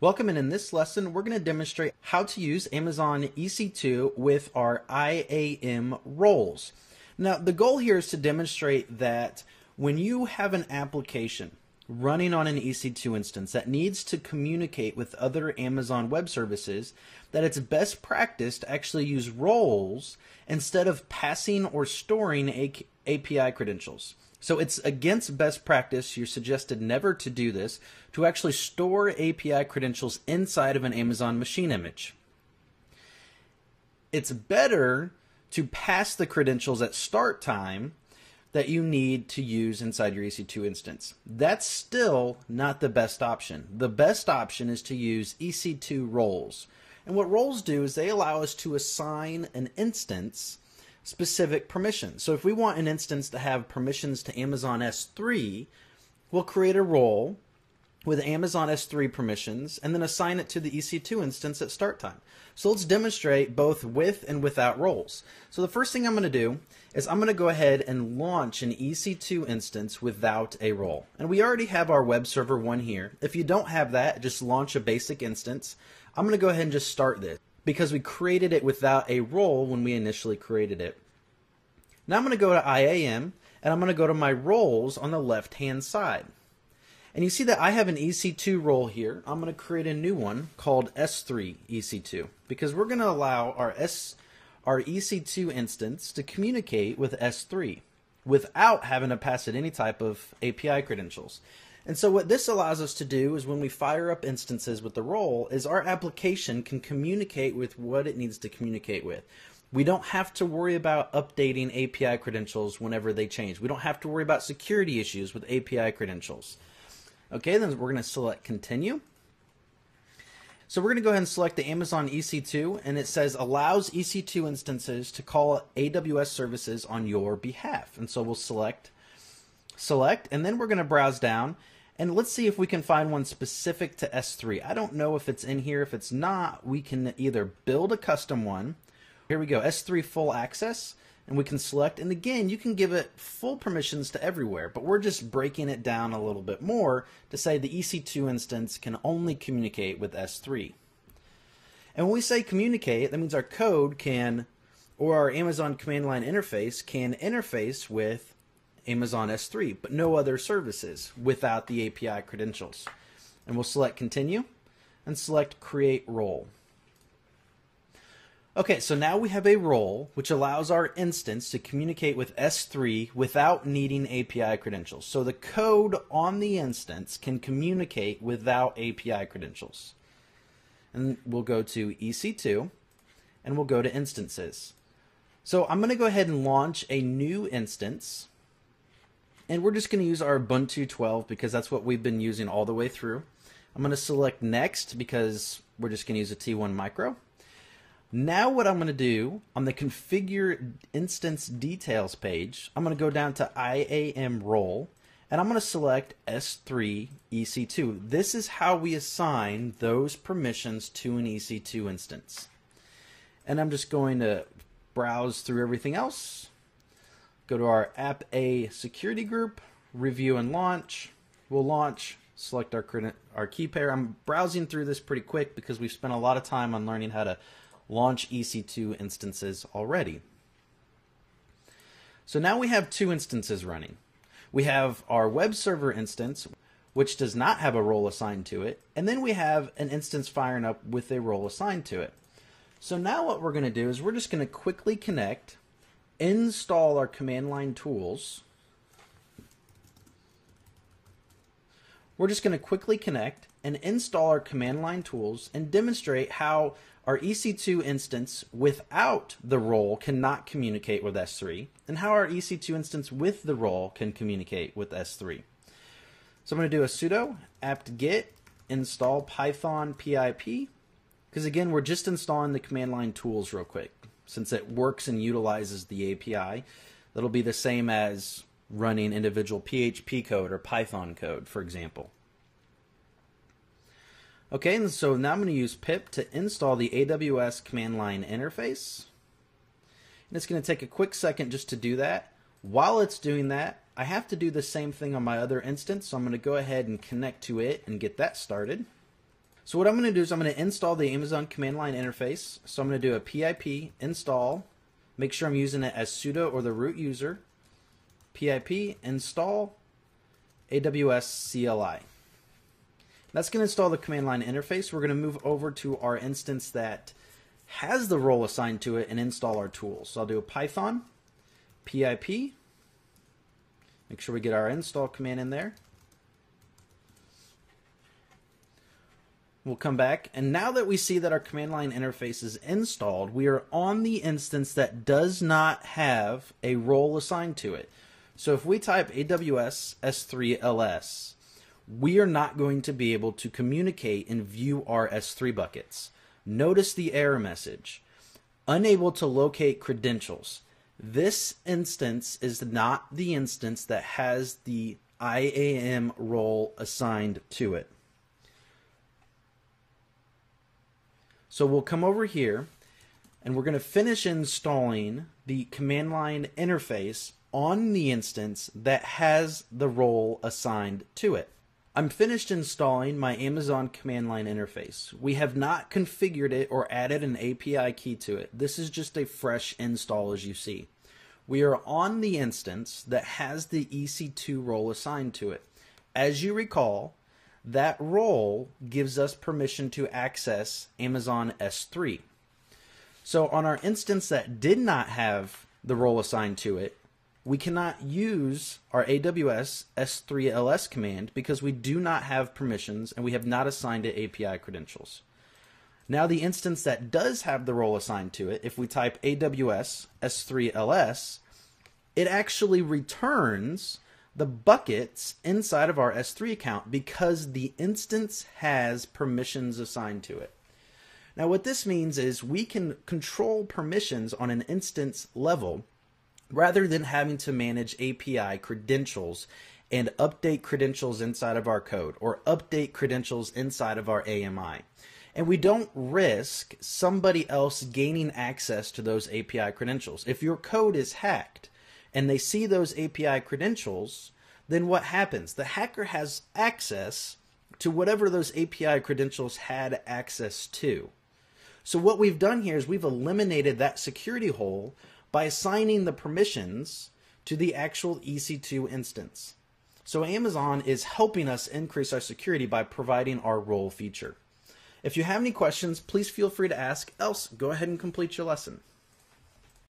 Welcome, and in this lesson we're going to demonstrate how to use Amazon EC2 with our IAM roles. Now the goal here is to demonstrate that when you have an application running on an EC2 instance that needs to communicate with other Amazon Web Services, that it's best practice to actually use roles instead of passing or storing API credentials. So it's against best practice, you're suggested never to do this, to actually store API credentials inside of an Amazon machine image. It's better to pass the credentials at start time that you need to use inside your EC2 instance. That's still not the best option. The best option is to use EC2 roles. And what roles do is they allow us to assign an instance specific permissions. So if we want an instance to have permissions to Amazon S3, we'll create a role with Amazon S3 permissions and then assign it to the EC2 instance at start time. So let's demonstrate both with and without roles. So the first thing I'm going to do is I'm going to go ahead and launch an EC2 instance without a role. And we already have our web server one here. If you don't have that, just launch a basic instance. I'm going to go ahead and just start this, because we created it without a role when we initially created it. Now I'm going to go to IAM, and I'm going to go to my roles on the left-hand side. And you see that I have an EC2 role here. I'm going to create a new one called S3 EC2, because we're going to allow our EC2 instance to communicate with S3 without having to pass it any type of API credentials. And so what this allows us to do is when we fire up instances with the role is our application can communicate with what it needs to communicate with. We don't have to worry about updating API credentials whenever they change. We don't have to worry about security issues with API credentials. Okay, then we're going to select continue. So we're going to go ahead and select the Amazon EC2, and it says allows EC2 instances to call AWS services on your behalf. And so we'll select, and then we're going to browse down. And let's see if we can find one specific to S3. I don't know if it's in here. If it's not, we can either build a custom one. Here we go, S3 full access, and we can select, and again, you can give it full permissions to everywhere, but we're just breaking it down a little bit more to say the EC2 instance can only communicate with S3. And when we say communicate, that means our code can, or our Amazon command line interface can interface with Amazon S3, but no other services without the API credentials. And we'll select continue and select create role. Okay, so now we have a role which allows our instance to communicate with S3 without needing API credentials. So the code on the instance can communicate without API credentials. And we'll go to EC2 and we'll go to instances. So I'm going to go ahead and launch a new instance. And we're just going to use our Ubuntu 12 because that's what we've been using all the way through. I'm going to select next because we're just going to use a T1 micro. Now what I'm going to do on the configure instance details page, I'm going to go down to IAM role and I'm going to select S3 EC2. This is how we assign those permissions to an EC2 instance. And I'm just going to browse through everything else. Go to our App A security group, review and launch. We'll launch, select our key pair. I'm browsing through this pretty quick because we've spent a lot of time on learning how to launch EC2 instances already. So now we have two instances running. We have our web server instance, which does not have a role assigned to it, and then we have an instance firing up with a role assigned to it. So now what we're going to do is we're just going to quickly connect, install our command line tools. We're just going to quickly connect and install our command line tools and demonstrate how our EC2 instance without the role cannot communicate with S3, and how our EC2 instance with the role can communicate with S3. So I'm going to do a sudo apt-get install python pip, because again, we're just installing the command line tools real quick. Since it works and utilizes the API, that'll be the same as running individual PHP code or Python code, for example. Okay, and so now I'm going to use pip to install the AWS command line interface. And it's going to take a quick second just to do that. While it's doing that, I have to do the same thing on my other instance, so I'm going to go ahead and connect to it and get that started. So what I'm going to do is I'm going to install the Amazon command line interface. So I'm going to do a pip install, make sure I'm using it as sudo or the root user, pip install AWS CLI. That's going to install the command line interface. We're going to move over to our instance that has the role assigned to it and install our tools. So I'll do a Python pip, make sure we get our install command in there. We'll come back, and now that we see that our command line interface is installed, we are on the instance that does not have a role assigned to it. So if we type AWS S3 we are not going to be able to communicate and view our S3 buckets. Notice the error message, unable to locate credentials. This instance is not the instance that has the IAM role assigned to it. So we'll come over here and we're going to finish installing the command line interface on the instance that has the role assigned to it. I'm finished installing my Amazon command line interface. We have not configured it or added an API key to it. This is just a fresh install, as you see. We are on the instance that has the EC2 role assigned to it. As you recall, that role gives us permission to access Amazon S3. So on our instance that did not have the role assigned to it, we cannot use our AWS S3 command because we do not have permissions and we have not assigned it API credentials. Now the instance that does have the role assigned to it, if we type AWS S3 it actually returns the buckets inside of our S3 account because the instance has permissions assigned to it. Now what this means is we can control permissions on an instance level rather than having to manage API credentials and update credentials inside of our code or update credentials inside of our AMI. And we don't risk somebody else gaining access to those API credentials. If your code is hacked and they see those API credentials, then what happens? The hacker has access to whatever those API credentials had access to. So what we've done here is we've eliminated that security hole by assigning the permissions to the actual EC2 instance. So Amazon is helping us increase our security by providing our role feature. If you have any questions, please feel free to ask, else go ahead and complete your lesson.